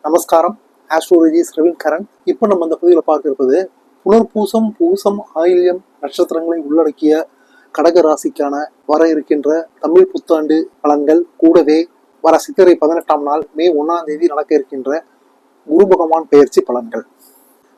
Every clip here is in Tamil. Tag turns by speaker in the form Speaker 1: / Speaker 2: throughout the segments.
Speaker 1: நமஸ்காரம். ஆஸ்ட்ரோலஜி ரவீன். இப்போ நம்ம இந்த பகுதியில் பார்க்க இருப்பது புனர்பூசம், பூசம், ஆயில்யம் நட்சத்திரங்களை உள்ளடக்கிய கடக ராசிக்கான வர இருக்கின்ற தமிழ் புத்தாண்டு பலன்கள், கூடவே வர சித்திரை 18ஆம் நாள் மே 1ஆம் தேதி நடக்க இருக்கின்ற குரு பகவான் பெயர்ச்சி பலன்கள்.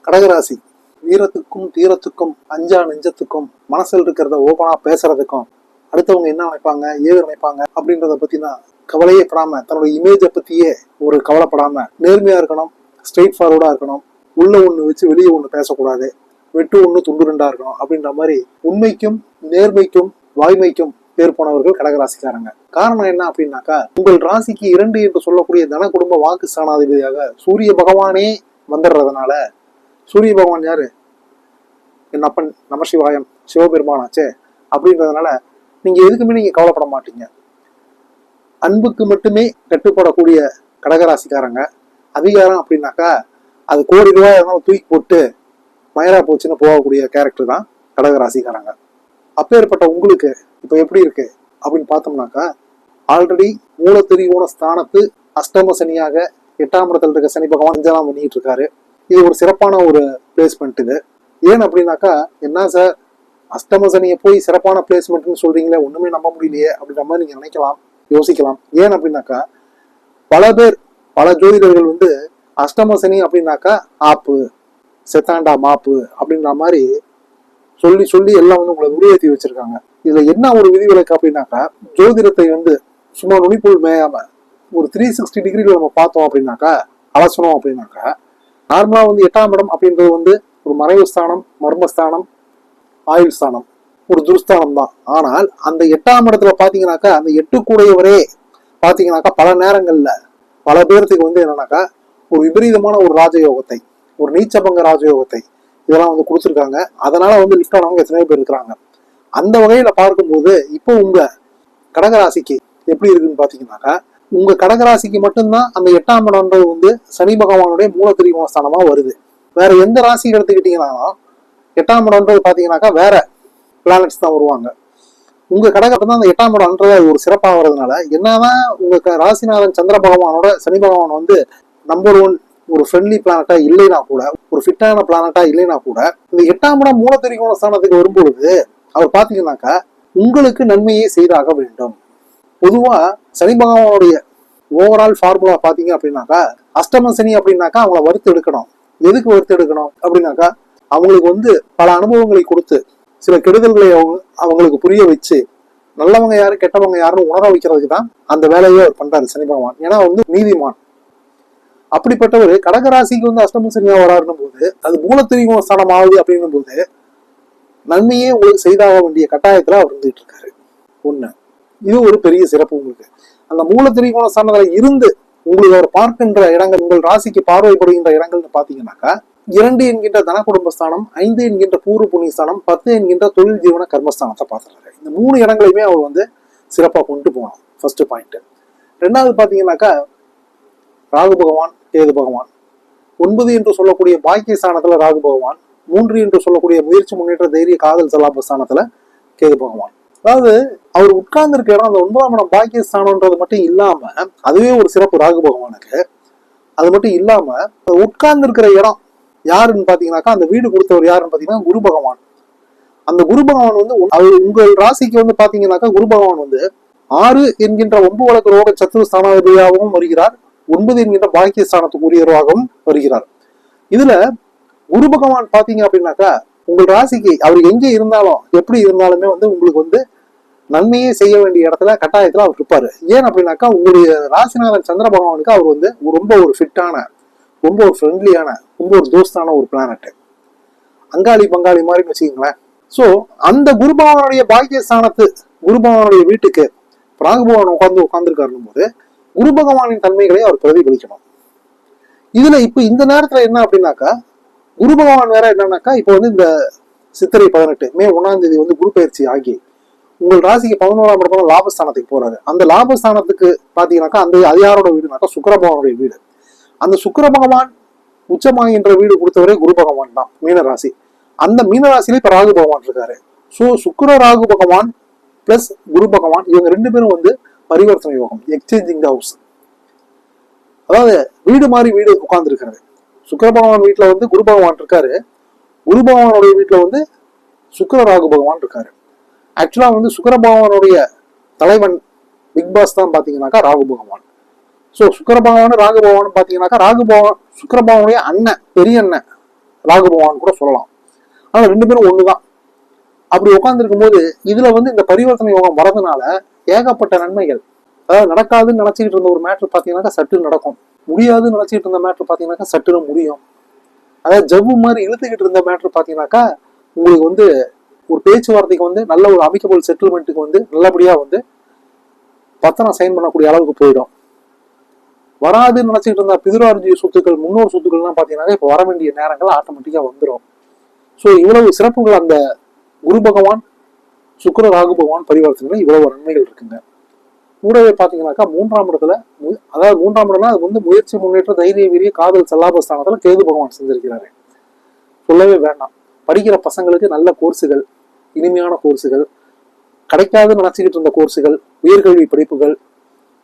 Speaker 1: கடகராசி வீரத்துக்கும் தீரத்துக்கும் அஞ்சா நெஞ்சத்துக்கும் மனசில் இருக்கிறத ஓபனா பேசுறதுக்கும் அடுத்தவங்க என்ன நினைப்பாங்க ஏது நினைப்பாங்க அப்படின்றத பத்தினா கவலையே படாம, தன்னோட இமேஜை பத்தியே ஒரு கவலைப்படாம நேர்மையா இருக்கணும், ஸ்ட்ரெயிட் ஃபார்வர்டா இருக்கணும், உள்ள ஒண்ணு வச்சு வெளியே ஒண்ணு பேசக்கூடாது, வெட்டு ஒண்ணு துண்டு ரெண்டா இருக்கணும் அப்படின்ற மாதிரி உண்மைக்கும் நேர்மைக்கும் வாய்மைக்கும் பேர் போனவர்கள் கடகராசிக்காரங்க. காரணம் என்ன அப்படின்னாக்கா, உங்கள் ராசிக்கு 2 என்று சொல்லக்கூடிய தன குடும்ப வாக்கு ஸ்தானாதிபதியாக சூரிய பகவானே வந்துடுறதுனால, சூரிய பகவான் யாரு? என் அப்பன் நமசிவாயம் சிவபெருமானாச்சே. அப்படின்றதுனால நீங்க எதுக்குமே நீங்க கவலைப்பட மாட்டீங்க. அன்புக்கு மட்டுமே கட்டுப்படக்கூடிய கடகராசிக்காரங்க. அதிகாரம் அப்படின்னாக்கா அது கோடி ரூபாய் இருந்தாலும் தூக்கி போட்டு மயரா போச்சுன்னு போகக்கூடிய கேரக்டர் தான் கடகராசிக்காரங்க. அப்பேற்பட்ட உங்களுக்கு இப்ப எப்படி இருக்கு அப்படின்னு பார்த்தோம்னாக்கா, ஆல்ரெடி மூலத்திரிகோண ஸ்தானத்து அஷ்டம சனியாக 8ஆம் இடத்துல இருக்க சனி பகவான் 5ஆம் பண்ணிட்டு இருக்காரு. இது ஒரு சிறப்பான ஒரு பிளேஸ்மெண்ட். இது ஏன் அப்படின்னாக்கா, என்ன சார் அஷ்டம சனியை போய் சிறப்பான பிளேஸ்மெண்ட்னு சொல்றீங்களே, ஒண்ணுமே நம்ப முடியலையே அப்படின்ற மாதிரி நீங்க நினைக்கலாம், யோசிக்கலாம். ஏன் அப்படின்னாக்கா, பல ஜோதிடர்கள் அஷ்டம சனி அப்படின்னாக்கா ஆப்பு செத்தாண்டா மாப்பு அப்படின்ற மாதிரி சொல்லி சொல்லி எல்லாம் உங்களை உருவேற்றி வச்சிருக்காங்க. இதுல என்ன ஒரு விதிவிலக்கு அப்படின்னாக்கா, ஜோதிடத்தை சும்மா நுனிப்புள் மேயாம ஒரு 360 டிகிரில நம்ம பார்த்தோம் அப்படின்னாக்கா, அலசனம் அப்படின்னாக்கா, நார்மலா 8ஆம் இடம் அப்படின்றது ஒரு மறைவு ஸ்தானம், மர்மஸ்தானம், ஆயுள் ஸ்தானம், ஒரு துர்ஸ்தானம் தான். ஆனால் அந்த 8ஆம் இடத்துல பாத்தீங்கன்னாக்கா, அந்த 8 கூடையவரே பாத்தீங்கன்னாக்கா பல நேரங்கள்ல பல பேர்த்துக்கு என்னன்னாக்கா ஒரு விபரீதமான ஒரு ராஜயோகத்தை, ஒரு நீச்சபங்க ராஜயோகத்தை இதெல்லாம் கொடுத்துருக்காங்க. அதனால லிஃப்ட் ஆனவங்க எத்தனையோ பேர் இருக்கிறாங்க. அந்த வகையில பார்க்கும்போது இப்போ உங்க கடகராசிக்கு எப்படி இருக்குன்னு பாத்தீங்கன்னாக்கா, உங்க கடகராசிக்கு மட்டும்தான் அந்த 8ஆம் இடம்ன்றது சனி பகவானுடைய மூலத்திரிகோண ஸ்தானமா வருது. வேற எந்த ராசி எடுத்துக்கிட்டீங்கன்னாலும் 8ஆம் இடம்ன்றது பாத்தீங்கன்னாக்கா வேற பிளானட்ஸ் தான் வருவாங்க. உங்க கடகத்தை தான் அந்த 8ஆம் இடம்ன்றது ஒரு சிறப்பாக வர்றதுனால, என்னதான் உங்க ராசிநாதன் சந்திர பகவானோட சனி பகவான் நம்பர் 1 ஒரு ஃப்ரெண்ட்லி பிளானட்டா இல்லைனா கூட, ஒரு ஃபிட்டான பிளானட்டா இல்லைனா கூட, இந்த 8ஆம் இடம் மூலத்திரிகோண ஸ்தானத்துக்கு வரும்பொழுது அவர் பாத்தீங்கன்னாக்கா உங்களுக்கு நன்மையே செய்தாக வேண்டும். பொதுவா சனி பகவானுடைய ஓவரால் ஃபார்முலா பாத்தீங்க அப்படின்னாக்கா, அஷ்டம சனி அப்படின்னாக்கா அவங்கள வறுத்து எடுக்கணும். எதுக்கு வறுத்து எடுக்கணும் அப்படின்னாக்கா, அவங்களுக்கு பல அனுபவங்களை கொடுத்து சில கெடுதல்களை அவங்களுக்கு புரிய வச்சு நல்லவங்க யாரு கெட்டவங்க யாருன்னு உணர வைக்கிறதுக்கு தான் அந்த வேலையை அவர் பண்றாரு சனி பகவான். ஏன்னா நீதிமான். அப்படிப்பட்டவர் கடகராசிக்கு அஷ்டம சனியா வராருன்னும் போது, அது மூலத்திரிகோண ஸ்தானம் ஆகுது அப்படின்னும் போது நன்மையே உங்களுக்கு செய்தாக வேண்டிய கட்டாயத்துல அவர் இருந்துட்டு இருக்காரு. ஒண்ணு, இது ஒரு பெரிய சிறப்பு. உங்களுக்கு அந்த மூலத்திரிகோண ஸ்தானத்துல இருந்து உங்களுக்கு அவர் பார்க்கின்ற இடங்கள், உங்கள் ராசிக்கு பார்வைப்படுகின்ற இடங்கள்னு பாத்தீங்கன்னாக்கா, 2 என்கின்ற தன குடும்பஸ்தானம், 5 என்கின்ற பூர்வ புண்ணியஸ்தானம், 10 என்கின்ற தொழில் ஜீவன கர்மஸ்தானத்தை பார்த்துறாரு. இந்த 3 இடங்களையுமே அவர் சிறப்பா கொண்டு போகணும். First point. 2வது பாத்தீங்கன்னாக்கா, ராகு பகவான் கேது பகவான் 9 என்று சொல்லக்கூடிய பாக்கிய ஸ்தானத்துல ராகு பகவான், 3 என்று சொல்லக்கூடிய முயற்சி முன்னேற்ற தைரிய காதல் சலாப ஸ்தானத்துல கேது பகவான். அதாவது அவர் உட்கார்ந்து இருக்க இடம் அந்த 9ஆம் இடம் பாக்கிய ஸ்தானம்ன்றது மட்டும் இல்லாம, அதுவே ஒரு சிறப்பு ராகு பகவானுக்கு. அது மட்டும் இல்லாம உட்கார்ந்து இருக்கிற இடம் யாருன்னு பாத்தீங்கன்னாக்கா, அந்த வீடு கொடுத்தவர் யாருன்னு பாத்தீங்கன்னா குரு பகவான். அந்த குரு பகவான் உங்கள் ராசிக்கு பாத்தீங்கன்னாக்கா, குரு பகவான் 6 என்கின்ற 9 வழக்கு ரோக சத்துரு ஸ்தானாதிபதியாகவும் வருகிறார், 9 என்கின்ற பாக்கிய ஸ்தானத்துக்குரியவராகவும் வருகிறார். இதுல குரு பகவான் பாத்தீங்க அப்படின்னாக்கா, உங்கள் ராசிக்கு அவர் எங்கே இருந்தாலும் எப்படி இருந்தாலுமே உங்களுக்கு நன்மையே செய்ய வேண்டிய இடத்துல கட்டாயத்துல அவர் இருப்பாரு. ஏன் அப்படின்னாக்கா, உங்களுடைய ராசிநாதன் சந்திர பகவானுக்கு அவர் ரொம்ப ஒரு ஃபிட்டான, ரொம்ப ஒரு ஃப்ரெண்ட்லியான, ரொம்ப ஒரு தோஸ்தான ஒரு பிளானட். அங்காளி பங்காளி மாதிரி வச்சுக்கீங்களேன். சோ அந்த குரு பகவானுடைய பாக்கிய ஸ்தானத்து குரு பகவானுடைய வீட்டுக்கு ராகு பகவான் உட்கார்ந்துருக்காருன்னும் போது குரு பகவானின் தன்மைகளை அவர் பிரதிபலிக்கணும். இதுல இப்ப இந்த நேரத்துல என்ன அப்படின்னாக்கா, குரு பகவான் வேற என்னன்னாக்கா, இப்போ இந்த சித்திரை 18 மே 1ஆம் தேதி குரு பயிற்சி ஆகி உங்கள் ராசிக்கு 11ஆம் இடத்துல லாபஸ்தானத்துக்கு போறாரு. அந்த லாபஸ்தானத்துக்கு பாத்தீங்கன்னாக்கா, அது யாரோட வீடுனாக்கா சுக்கிர பகவானுடைய வீடு. அந்த சுக்கிர பகவான் உச்சமாகின்ற வீடு கொடுத்தவரே குரு பகவான் தான், மீனராசி. அந்த மீனராசியில இப்ப ராகு பகவான் இருக்காரு. சோ சுக்கிர ராகு பகவான் பிளஸ் குரு பகவான் இவங்க 2 பேரும் பரிவர்த்தனை யோகம், எக்ஸ்சேஞ்சிங் த ஹவுஸ். அதாவது வீடு மாதிரி வீடு உட்கார்ந்துருக்கிறது. சுக்கிர பகவான் வீட்டுல வந்து குரு பகவான் இருக்காரு, குரு பகவானுடைய வீட்டுல வந்து சுக்கிர ராகு பகவான் இருக்காரு. ஆக்சுவலா வந்து சுக்கிர பகவானுடைய தலைவன் பிக் பாஸ் தான் பாத்தீங்கன்னாக்கா ராகு பகவான். சோ சுக்கிர பகவான் ராகு பகவான் பாத்தீங்கன்னாக்கா ராகு பகவான் சுக்கிர பகவானுடைய அண்ணன், பெரிய அண்ணன் ராகு பகவான் கூட சொல்லலாம். ஆனா ரெண்டு பேரும் ஒண்ணுதான். அப்படி உட்கார்ந்துருக்கும் போது இதுல வந்து இந்த பரிவர்த்தனை யோகம் வரதுனால ஏகப்பட்ட நன்மைகள். அதாவது நடக்காதுன்னு நினைச்சுக்கிட்டு இருந்த ஒரு மேட்ரு பாத்தீங்கன்னாக்கா சட்டு நடக்கும், முடியாதுன்னு நினைச்சிட்டு இருந்த மேட்ரு பாத்தீங்கன்னாக்கா சட்டுன்னு முடியும். அதாவது ஜவ்வு மாதிரி இழுத்துக்கிட்டு இருந்த மேட்ரு பாத்தீங்கன்னாக்கா உங்களுக்கு வந்து ஒரு பேச்சுவார்த்தைக்கு வந்து நல்ல ஒரு அமிக்கபிள் செட்டில்மெண்ட்டுக்கு வந்து நல்லபடியா வந்து பத்திரம் சைன் பண்ணக்கூடிய அளவுக்கு போயிடும். வராதுன்னு நினைச்சிட்டு இருந்த பிதுரார்ஜிய சொத்துக்கள், முன்னோர் சொத்துக்கள்லாம் பாத்தீங்கன்னா இப்ப வர வேண்டிய நேரங்கள் ஆட்டோமேட்டிக்கா வந்துடும். ஸோ இவ்வளவு சிறப்புகள் அந்த குரு பகவான் சுக்கிர ராகு பகவான் பரிவர்த்தனை இவ்வளவு நன்மைகள் இருக்குங்க. கூடவே பாத்தீங்கன்னாக்கா மூன்றாம் இடத்துல, அதாவது மூன்றாம் இடம்னா அது வந்து முயற்சி, முன்னேற்ற, தைரிய, வீரிய, காதல், செல்லாபஸ்தானத்துல கேது பகவான் செஞ்சிருக்கிறாரு. சொல்லவே வேண்டாம். படிக்கிற பசங்களுக்கு நல்ல கோர்ஸுகள், இனிமையான கோர்ஸுகள், கிடைக்காதுன்னு நினைச்சுக்கிட்டு இருந்த கோர்ஸுகள், உயர்கல்வி படிப்புகள்,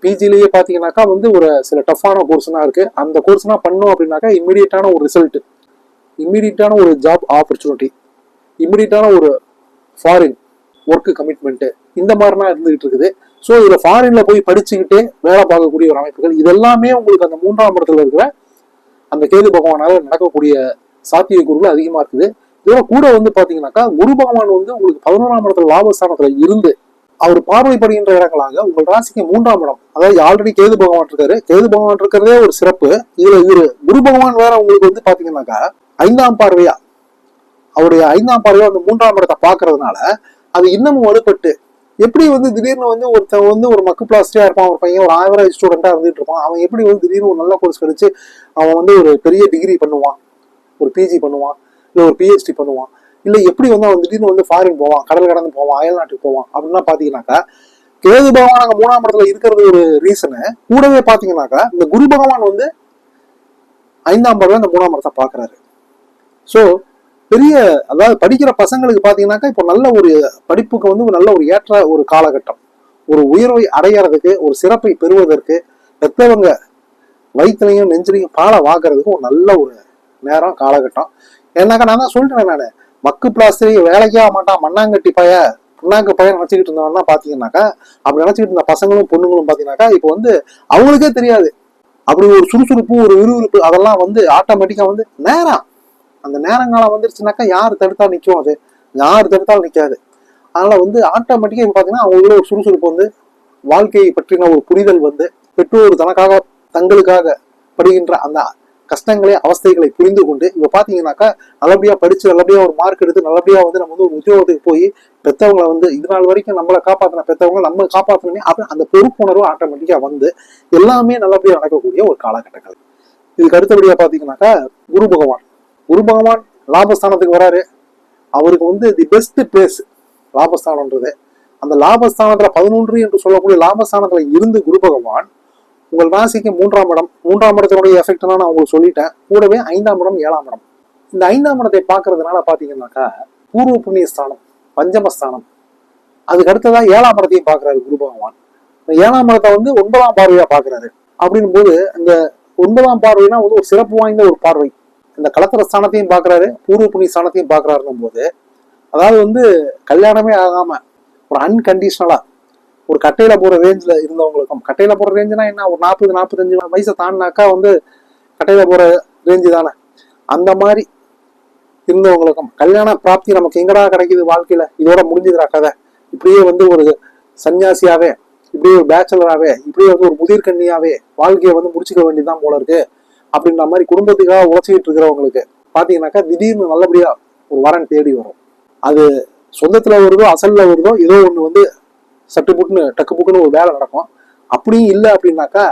Speaker 1: பிஜிலேயே பாத்தீங்கன்னாக்கா வந்து ஒரு சில டஃப்பான கோர்ஸ்னா இருக்கு. அந்த கோர்ஸ்னா பண்ணோம் அப்படின்னாக்கா இம்மிடியட்டான ஒரு ரிசல்ட், இம்மிடியட்டான ஒரு ஜாப் ஆப்பர்ச்சுனிட்டி, இம்மிடியட்டான ஒரு ஃபாரின் ஒர்க் கமிட்மெண்ட், இந்த மாதிரிலாம் இருந்துகிட்டு இருக்குது. ஸோ இதுல ஃபாரின்ல போய் படிச்சுக்கிட்டே வேலை பார்க்கக்கூடிய ஒரு அமைப்புகள், இதெல்லாமே உங்களுக்கு அந்த மூன்றாம் இடத்துல இருக்கிற அந்த கேது பகவானால நடக்கக்கூடிய சாத்தியக்கூறுகள் அதிகமா இருக்குது. இதோட கூட வந்து பாத்தீங்கன்னாக்கா குரு பகவான் வந்து உங்களுக்கு 11ஆம் இடத்துல லாபஸ்தானத்துல இருந்து அவர் பார்வைப்படுகின்ற இடங்களாக உங்கள் ராசிக்கு மூன்றாம் இடம், அதாவது ஆல்ரெடி கேது பகவான் இருக்காரு, கேது பகவான் இருக்கிறதே ஒரு சிறப்பு. இதுல இவரு குரு பகவான் வேற உங்களுக்கு வந்து பாத்தீங்கன்னாக்கா 5ஆம் பார்வையா, அவருடைய 5ஆம் பார்வையா வந்து மூன்றாம் இடத்தை பாக்குறதுனால அது இன்னமும் வலுப்பட்டு, எப்படி வந்து திடீர்னு வந்து ஒருத்தன் வந்து ஒரு மக்கு பிளாஸ்டியா இருப்பான், ஒரு பையன் ஒரு ஆவரேஜ் ஸ்டூடெண்டா இருந்துட்டு இருப்பான், அவன் எப்படி வந்து திடீர்னு ஒரு நல்ல கோர்ஸ் கிடைச்சு அவன் வந்து ஒரு பெரிய டிகிரி பண்ணுவான், ஒரு பிஜி பண்ணுவான், இல்ல ஒரு பிஹெச்டி பண்ணுவான், இல்ல எப்படி வந்து அவன் திடீர்னு வந்து ஃபாரின் போவான், கடல் கடந்து போவான், அயல் நாட்டுக்கு போவான் அப்படின்னா பாத்தீங்கன்னாக்கா கேது பகவான் அங்க 3ஆம் இடத்துல இருக்கிறது ஒரு ரீசனு. கூடவே பாத்தீங்கன்னாக்கா இந்த குரு பகவான் வந்து 5ஆம் பார்வை அந்த 3ஆம் இடத்தை பாக்குறாரு. சோ பெரிய, அதாவது படிக்கிற பசங்களுக்கு பாத்தீங்கன்னாக்கா இப்போ நல்ல ஒரு படிப்புக்கு வந்து நல்ல ஒரு ஏற்ற ஒரு காலகட்டம், ஒரு உயர்வை அடையறதுக்கு, ஒரு சிறப்பை பெறுவதற்கு, பெற்றவங்க வயிற்றுலையும் நெஞ்சிலையும் பாலை வாக்குறதுக்கு ஒரு நல்ல ஒரு நேரம், காலகட்டம். ஏன்னாக்கா நான் தான் சொல்றேன், நானு மக்கு பிளாஸ்டரி வேலைக்கே ஆக மாட்டான், மண்ணாங்கட்டி பைய புண்ணாக்கு பையன் நினைச்சுக்கிட்டு இருந்தவன்னா பாத்தீங்கன்னாக்கா, அப்படி நினைச்சுக்கிட்டு இருந்த பசங்களும் பொண்ணுங்களும் பாத்தீங்கன்னாக்கா இப்போ வந்து அவங்களுக்கே தெரியாது அப்படி ஒரு சுறுசுறுப்பு, ஒரு விறுவிறுப்பு, அதெல்லாம் வந்து ஆட்டோமேட்டிக்கா வந்து நேரம், அந்த நேரங்காலம் வந்துருச்சுனாக்கா யாரு தடுத்தா நிற்கும், அது யாரு தடுத்தாலும் நிற்காது. அதனால வந்து ஆட்டோமேட்டிக்கா இப்ப பாத்தீங்கன்னா அவங்களோட ஒரு சுறுசுறுப்பு வந்து, வாழ்க்கையை பற்றின ஒரு புரிதல் வந்து, பெற்றோர் தனக்காக தங்களுக்காக படுகின்ற அந்த கஷ்டங்களை, அவஸ்தைகளை புரிந்து கொண்டு இப்ப பாத்தீங்கன்னாக்கா நல்லபடியா படிச்சு, நல்லபடியா ஒரு மார்க் எடுத்து, நல்லபடியா வந்து நம்ம வந்து ஒரு உத்தியோகத்துக்கு போய் பெற்றவங்களை வந்து இது நாள் வரைக்கும் நம்மளை காப்பாத்தின பெற்றவங்க நம்ம காப்பாற்றணுமே, அந்த பொறுப்புணர்வு ஆட்டோமேட்டிக்கா வந்து எல்லாமே நல்லபடியா நடக்கக்கூடிய ஒரு காலகட்டங்கள். இதுக்கு அடுத்தபடியா பாத்தீங்கன்னாக்கா குரு பகவான், குரு பகவான் லாபஸ்தானத்துக்கு வராரு. அவருக்கு வந்து தி பெஸ்ட் பிளேஸ் லாபஸ்தானம்ன்றது. அந்த லாபஸ்தானத்துல 11 என்று சொல்லக்கூடிய லாபஸ்தானத்துல இருந்து குரு பகவான் உங்கள் ராசிக்கு 3ஆம் இடம், 3ஆம் இடத்தினுடைய எஃபெக்ட் நான் உங்களுக்கு சொல்லிட்டேன். கூடவே 5ஆம் இடம், 7ஆம் இடம், இந்த 5ஆம் இடத்தை பாக்குறதுனால பாத்தீங்கன்னாக்கா பூர்வ புண்ணிய ஸ்தானம், பஞ்சமஸ்தானம், அதுக்கு அடுத்ததா 7ஆம் இடத்தையும் பாக்குறாரு குரு பகவான். 7ஆம் இடத்தை வந்து 9ஆம் பார்வையா பாக்குறாரு. அப்படின்னும் போது இந்த 9ஆம் பார்வைனா வந்து ஒரு சிறப்பு வாய்ந்த ஒரு பார்வை. இந்த கலத்திர ஸ்தானத்தையும் பாக்குறாரு, பூர்வ புண்ணிய ஸ்தானத்தையும் பாக்குறாருன்னும் போது, அதாவது வந்து கல்யாணமே ஆகாம ஒரு அன்கண்டிஷனலா ஒரு கட்டையில போற ரேஞ்சில் இருந்தவங்களுக்கும், கட்டையில போற ரேஞ்சுனா என்ன, ஒரு 40-45 வயசை தாண்டினாக்கா வந்து கட்டையில போற ரேஞ்சு தானே, அந்த மாதிரி இருந்தவங்களுக்கும் கல்யாண பிராப்தி நமக்கு எங்கடா கிடைக்குது வாழ்க்கையில, இதோட முடிஞ்சுதுரா கதை, இப்படியே வந்து ஒரு சன்னியாசியாவே, இப்படியே ஒரு பேச்சலராகவே, இப்படியே வந்து ஒரு முதிர்கண்ணியாவே வாழ்க்கையை வந்து முடிச்சுக்க வேண்டியதுதான் போல இருக்கு அப்படின்ற மாதிரி குடும்பத்துக்காக உழைச்சிக்கிட்டு இருக்கிறவங்களுக்கு பாத்தீங்கன்னாக்கா திடீர்னு நல்லபடியா ஒரு வரன் தேடி வரும். அது சொந்தத்துல வருதோ அசல்ல வருதோ ஏதோ ஒண்ணு வந்து சட்டு புட்டுன்னு டக்கு புக்குன்னு ஒரு வேலை நடக்கும். அப்படியும் இல்லை அப்படின்னாக்கா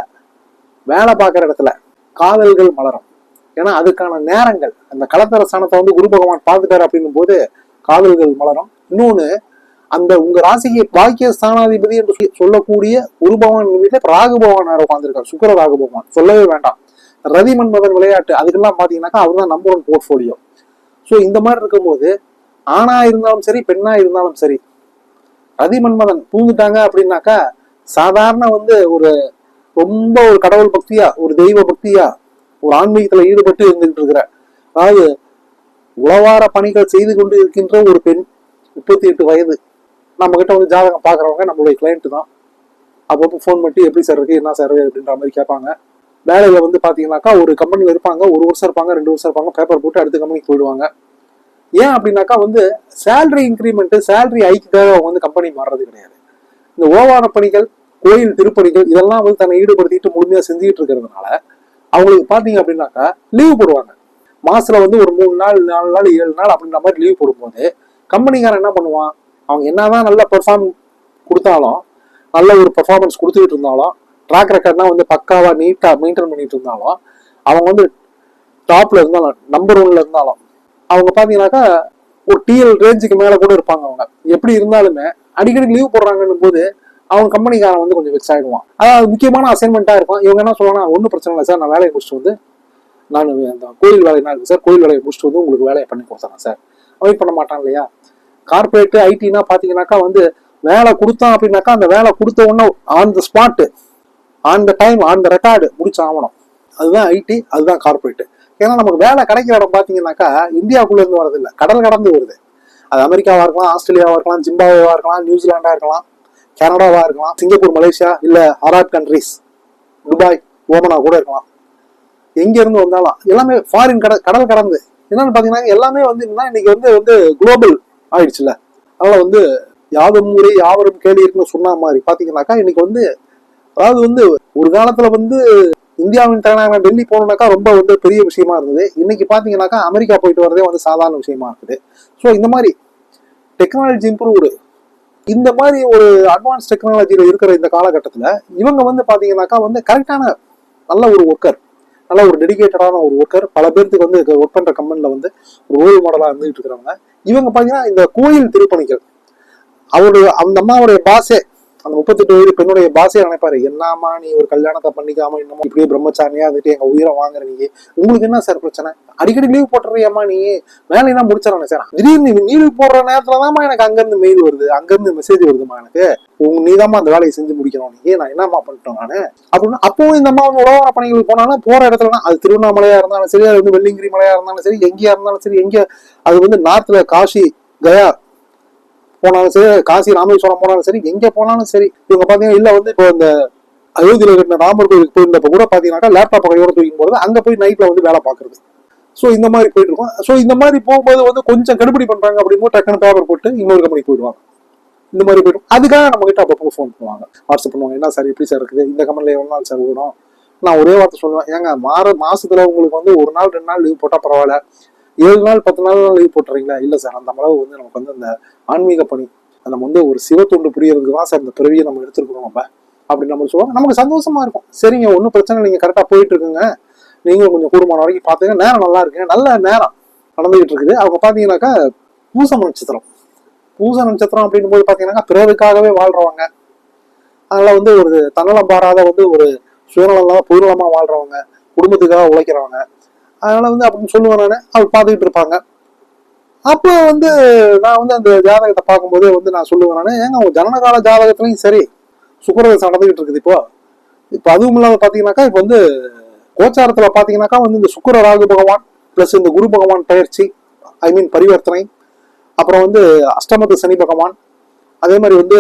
Speaker 1: வேலை பார்க்குற இடத்துல காதல்கள் மலரும். ஏன்னா அதுக்கான நேரங்கள், அந்த கலத்தர ஸ்தானத்தை வந்து குரு பகவான் பார்த்துட்டாரு அப்படின்னும் போது காதல்கள் மலரும். இன்னொன்னு, அந்த உங்க ராசிக்கு பாக்கிய ஸ்தானாதிபதி என்று சொல்லக்கூடிய குரு பகவான் வீட்டுல ராகு பகவான் உட்காந்துருக்காரு, சுக்கிர ராகு பகவான் சொல்லவே வேண்டாம். ரதி மன்மதன் விளையாட்டு அதுக்கெல்லாம் பாத்தீங்கன்னாக்கா அவர் தான் நம்பர் 1 போர்ட்போலியோ. ஸோ இந்த மாதிரி இருக்கும்போது ஆணா இருந்தாலும் சரி, பெண்ணா இருந்தாலும் சரி, ரதி மன்மதன் பூந்துட்டாங்க அப்படின்னாக்கா சாதாரண வந்து ஒரு ரொம்ப ஒரு கடவுள் பக்தியா, ஒரு தெய்வ பக்தியா, ஒரு ஆன்மீகத்துல ஈடுபட்டு இருந்துகிட்டு இருக்கிற, அதாவது உளவார பணிகள் செய்து கொண்டு இருக்கின்ற ஒரு பெண், 38 வயது, நம்ம கிட்ட வந்து ஜாதகம் பாக்குறவங்க நம்மளுடைய கிளைண்ட் தான். அப்பப்போ ஃபோன் பண்ணி எப்படி சார் இருக்கு, என்ன சார் அப்படின்ற மாதிரி கேட்பாங்க. வேலையில வந்து பாத்தீங்கன்னாக்கா ஒரு கம்பெனில இருப்பாங்க, 1 வருஷம் இருப்பாங்க, 2 வருஷம் இருப்பாங்க, பேப்பர் போட்டு அடுத்த கம்பெனிக்கு போயிடுவாங்க. ஏன் அப்படின்னாக்கா வந்து சேலரி இன்க்ரிமெண்ட், சேலரி ஹைக்குக்காக அவங்க வந்து கம்பெனி மாறுறது கிடையாது. இந்த ஓவான பணிகள், கோயில் திருப்பணிகள் இதெல்லாம் வந்து தன்னை ஈடுபடுத்திட்டு முழுமையா செஞ்சுட்டு இருக்கிறதுனால அவங்களுக்கு பாத்தீங்க அப்படின்னாக்கா லீவ் போடுவாங்க. மாசத்துல வந்து ஒரு 3 நாள் 4 நாள் 7 நாள் அப்படின்ற மாதிரி லீவ் போடும்போது கம்பெனிக்காரன் என்ன பண்ணுவான், அவங்க என்னதான் நல்ல பெர்ஃபார்ம் கொடுத்தாலும், நல்ல ஒரு பெர்ஃபார்மன்ஸ் கொடுத்துட்டு இருந்தாலும், ட்ராக் ரெக்கார்ட்லாம் வந்து பக்காவா நீட்டா மெயின்டைன் பண்ணிட்டு இருந்தாலும், அவங்க வந்து டாப்ல இருந்தாலும் நம்பர் 1ல இருந்தாலும் அவங்க பாத்தீங்கன்னாக்கா ஒரு டிஎல் ரேஞ்சுக்கு மேல கூட இருப்பாங்க. அவங்க எப்படி இருந்தாலுமே அடிக்கடி லீவ் போடுறாங்கன்னு போது அவங்க கம்பெனிக்காரன் வந்து கொஞ்சம் வெக்ஸ் ஆயிடுவான். அதாவது முக்கியமான அசைன்மெண்டா இருக்கும். இவங்க என்ன சொல்லுவாங்க, ஒன்றும் பிரச்சனை இல்லை சார், நான் வேலையை முடிச்சுட்டு வந்து நான் அந்த கோயில் வேலைனா இருக்கு சார், கோயில் வேலையை முடிச்சுட்டு வந்து உங்களுக்கு வேலையை பண்ணி கொடுத்துறேன் சார். வெயிட் பண்ண மாட்டான் இல்லையா? கார்பரேட் ஐடினா பாத்தீங்கன்னாக்கா வந்து வேலை கொடுத்தான் அப்படின்னாக்கா அந்த வேலை கொடுத்த உடனே on the spot, on the time, on the record முடிச்சு ஆகணும். அதுதான் ஐடி, அதுதான் கார்பரேட். ஏன்னா நமக்கு வேலை கிடைக்கிற இடம் பாத்தீங்கன்னாக்கா இந்தியாவுக்குள்ள இருந்து வரது இல்லை, கடல் கடந்து வருது. அது அமெரிக்காவா இருக்கலாம், ஆஸ்திரேலியாவா இருக்கலாம், ஜிம்பாப்வேவா இருக்கலாம், நியூசிலாண்டா இருக்கலாம், கனடாவா இருக்கலாம், சிங்கப்பூர், மலேசியா, இல்ல அரப் கண்ட்ரிஸ், துபாய், ஓமனா கூட இருக்கலாம். எங்க இருந்து வந்தாலும் எல்லாமே ஃபாரின் கடல் கடந்து என்னன்னு பாத்தீங்கன்னா எல்லாமே வந்து இன்னைக்கு வந்து குளோபல் ஆயிடுச்சுல. அதனால வந்து யாதும் ஊரே யாவரும் கேள்வி இருக்குன்னு சொன்ன மாதிரி பாத்தீங்கன்னாக்கா இன்னைக்கு வந்து, அதாவது வந்து ஒரு காலத்துல வந்து இந்தியாவின் தலைநகரம் டெல்லி போகணும்னாக்கா ரொம்ப வந்து பெரிய விஷயமா இருந்தது. இன்னைக்கு பாத்தீங்கன்னாக்கா அமெரிக்கா போயிட்டு வரதே வந்து சாதாரண விஷயமா இருக்குது. ஸோ இந்த மாதிரி டெக்னாலஜி இம்ப்ரூவ்டு, இந்த மாதிரி ஒரு அட்வான்ஸ் டெக்னாலஜியில இருக்கிற இந்த காலகட்டத்துல இவங்க வந்து பாத்தீங்கன்னாக்கா வந்து கரெக்டான நல்ல ஒரு ஒர்க்கர், நல்ல ஒரு டெடிகேட்டடான ஒரு ஒர்க்கர், பல பேருக்கு வந்து ஒர்க் பண்ற கம்பெனில வந்து ஒரு ரோல் மாடலா இருந்துட்டு இருக்கிறவங்க. இவங்க பாத்தீங்கன்னா இந்த கோயில் திருப்பணிகள், அவருடைய அந்த அம்மாவுடைய பாசே, அந்த 38 வயது பெண்ணுடைய பாசே நினைப்பாரு, என்னம்மா நீ ஒரு கல்யாணத்தை பண்ணிக்காம இன்னமும் இப்படியே பிரம்மச்சாரியா இருந்துட்டு எங்க உயிரை வாங்குற, நீங்க உங்களுக்கு என்ன சார் பிரச்சனை, அடிக்கடி லீவ் போட்டுறியம்மா, நீ வேலையெல்லாம் முடிச்சிடறேன் சார், திடீர்னு லீவ் போடுற நேரத்துலதான்மா எனக்கு அங்கிருந்து மெயில் வருது, அங்கிருந்து மெசேஜ் வருதுமா எனக்கு, நீதாம்மா அந்த வேலையை செஞ்சு முடிக்கணும், நீ நான் என்னம்மா பண்ணிட்டோம் நானு அப்படின்னு. அப்போ இந்த அம்மா வந்து உலக பணிகளுக்கு போனாலும் போற இடத்துலனா அது திருவண்ணாமலையா இருந்தாலும் சரி, அது வந்து வெள்ளிங்கிரி மலையா இருந்தாலும் சரி, எங்கேயா இருந்தாலும் சரி, எங்க அது வந்து நார்த்ல காசி கயா போனாலும் சரி, காசி ராமேஸ்வரம் போனாலும் சரி, எங்க போனாலும் சரி, இவங்க பாத்தீங்கன்னா இல்ல வந்து இப்போ இந்த அயோத்தியில கட்டின ராமர் கோயிலுக்கு போயிருந்தப்ப கூட பாத்தீங்கன்னாக்கா லேப்டாப் கையோட தூக்கிக்கும் போது அங்க போய் நைட்ல வந்து வேலை பாக்குறது. ஸோ இந்த மாதிரி போயிட்டு இருக்கோம். ஸோ இந்த மாதிரி போகும்போது வந்து கொஞ்சம் கெடுபிடி பண்றாங்க அப்படிங்கும்போது டக்குனு பேப்பர் போட்டு இன்னொரு கம்பெனிக்கு போயிடுவாங்க. இந்த மாதிரி போயிடும். அதுக்காக நம்ம கிட்ட அப்பப்போ ஃபோன் பண்ணுவாங்க, வாட்ஸ்அப் பண்ணுவாங்க, என்ன சார் எப்படி சார் இருக்குது, இந்த கம்பெனில எவ்வளவு நாள் சார் ஓடும். நான் ஒரே வார்த்தை சொல்லுவேன், ஏங்க மாசத்துல உங்களுக்கு வந்து 1 நாள் 2 நாள் லீவ் போட்டா பரவாயில்ல, 7 நாள் 10 நாள் லீவ் போட்டுறீங்களா? இல்ல சார், அந்த அளவு வந்து நமக்கு வந்து அந்த ஆன்மீக பணி, நம்ம வந்து ஒரு சிவத்தொண்டு புரியறதுக்கு தான் சார் இந்த பிறவியை நம்ம எடுத்துருக்கோம் நம்ம அப்படின்னு நம்ம சொல்லுவாங்க. நமக்கு சந்தோஷமா இருக்கும். சரிங்க, ஒன்றும் பிரச்சனை, நீங்க கரெக்டா போயிட்டு இருக்குங்க, நீங்களும் கொஞ்சம் கூடுமான வரைக்கும் பாத்துங்க, நேரம் நல்லா இருக்குங்க, நல்ல நேரம் நடந்துகிட்டு இருக்குது. அவங்க பாத்தீங்கன்னாக்கா பூசம் நட்சத்திரம், பூச நட்சத்திரம் அப்படின்னும் போது பாத்தீங்கன்னா பிறருக்காகவே வாழ்றவங்க, அதனால வந்து ஒரு தன்னலம் பாராத வந்து ஒரு சுயநலம் பொதுநலமா வாழ்றவங்க, குடும்பத்துக்காக உழைக்கிறவங்க, அதனால வந்து அப்படின்னு சொல்லுவேன் நானு. அவர் பார்த்துக்கிட்டு இருப்பாங்க. அப்போ வந்து நான் வந்து அந்த ஜாதகத்தை பார்க்கும்போதே வந்து நான் சொல்லுவேன் நானு, ஏங்க உங்க ஜனனகால ஜாதகத்துலையும் சரி சுக்கிரதசை நடந்துகிட்டு இருக்குது. இப்போ அதுவும் இல்லாத பாத்தீங்கன்னாக்கா இப்போ வந்து கோச்சாரத்துல பாத்தீங்கன்னாக்கா வந்து இந்த சுக்கிர ராகு பகவான் பிளஸ் இந்த குரு பகவான் பயிற்சி, ஐ மீன் பரிவர்த்தனை, அப்புறம் வந்து அஷ்டமத்து சனி பகவான், அதே மாதிரி வந்து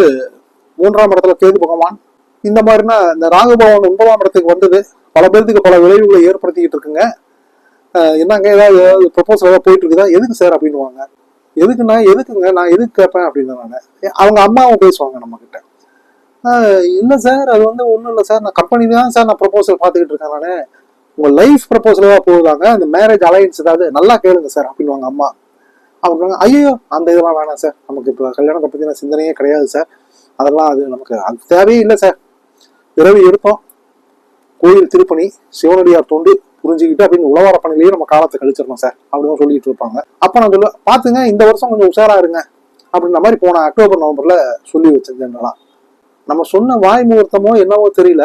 Speaker 1: 3ஆம் இடத்துல கேது பகவான், இந்த மாதிரினா இந்த ராகு பகவான் 9ஆம் இடத்துக்கு வந்தது பல பேருக்கு பல விளைவுகளை ஏற்படுத்திக்கிட்டு இருக்குங்க. என்னங்க ஏதாவது ப்ரொபோசல் ஏதாவது போயிட்டு இருக்குதா, எதுக்கு சார் அப்படின்னுவாங்க. எதுக்குங்க, நான் எதுக்கு கேட்பேன் அப்படின்னு நான் அவங்க அம்மாவும் பேசுவாங்க நம்ம கிட்ட. இல்ல சார், அது வந்து ஒண்ணும் இல்லை சார், நான் கம்பெனி தான் சார் நான் ப்ரொபோசல் பார்த்துக்கிட்டு இருக்கேன், நானு உங்க லைஃப் ப்ரொபோசலா போகுதாங்க, அந்த மேரேஜ் அலையன்ஸ் ஏதாவது நல்லா கேளுங்க சார் அப்படின்வாங்க அம்மா. அவங்க ஐயோ அந்த இதெல்லாம் வேணாம் சார், நமக்கு இப்போ கல்யாணத்தை பத்தின சிந்தனையே கிடையாது சார், அதெல்லாம் அது நமக்கு அது தேவையே இல்லை சார், பிறவி எடுத்தோம், கோயில் திருப்பணி, சிவனடியார் தொண்டு புரிஞ்சுக்கிட்டு அப்படின்னு உழவார பணியிலேயே நம்ம காலத்தை கழிச்சிடணும் சார் அப்படின்னு சொல்லிட்டு இருப்பாங்க. அப்ப நான் சொல்லுவேன், பாத்துங்க இந்த வருஷம் கொஞ்சம் உஷாரா இருங்க அப்படின்ற மாதிரி போன அக்டோபர் நவம்பர்ல சொல்லி வச்சேன் ஜெனரலா. நம்ம சொன்ன வாய் முகூர்த்தமோ என்னவோ தெரியல,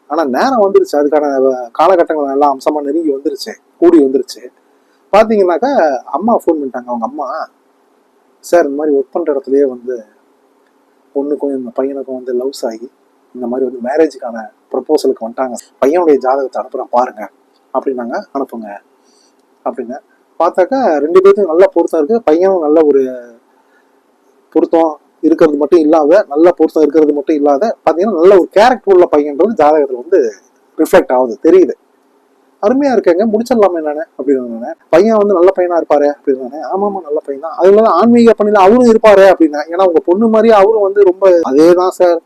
Speaker 1: ஆனா நேரம் வந்துருச்சு, அதுக்கான காலகட்டங்கள் எல்லாம் அம்சமா நெருங்கி வந்துருச்சு, கூடி வந்துருச்சு. பாத்தீங்கன்னாக்கா அம்மா ஃபோன் பண்ணிட்டாங்க. அவங்க அம்மா, சார் இந்த மாதிரி ஒர்க் பண்ற இடத்துலயே வந்து பொண்ணுக்கும் இந்த பையனுக்கும் வந்து லவ்ஸ் ஆகி இந்த மாதிரி வந்து மேரேஜுக்கான ப்ரொபோசலுக்கு வந்துட்டாங்க, பையனுடைய ஜாதகத்தை அனுப்புறேன் பாருங்க அப்படின்னாங்க. அனுப்புங்க அப்படின்னு பார்த்தாக்கா 2 பேர்த்துக்கும் நல்ல பொருத்தம் இருக்கு. பையனும் நல்ல ஒரு பொருத்தம் இருக்கிறது மட்டும் இல்லாத, நல்ல பொருத்தம் இருக்கிறது மட்டும் இல்லாத பார்த்தீங்கன்னா நல்ல ஒரு கேரக்டர் உள்ள பையன்றது ஜாதகத்தில் வந்து ரிஃப்ளெக்ட் ஆகுது, தெரியுது. அருமையா இருக்காங்க, முடிச்சிடலாமே நானு அப்படின்னு. பையன் வந்து நல்ல பையனா இருப்பாரு அப்படின்னு. ஆமாமா நல்ல பையன் தான், அதுல ஆன்மீக பணியில அவரும் இருப்பாரு அப்படின்னா. ஏன்னா உங்க பொண்ணு மாதிரியே அவரும் வந்து ரொம்ப அதேதான் சார்,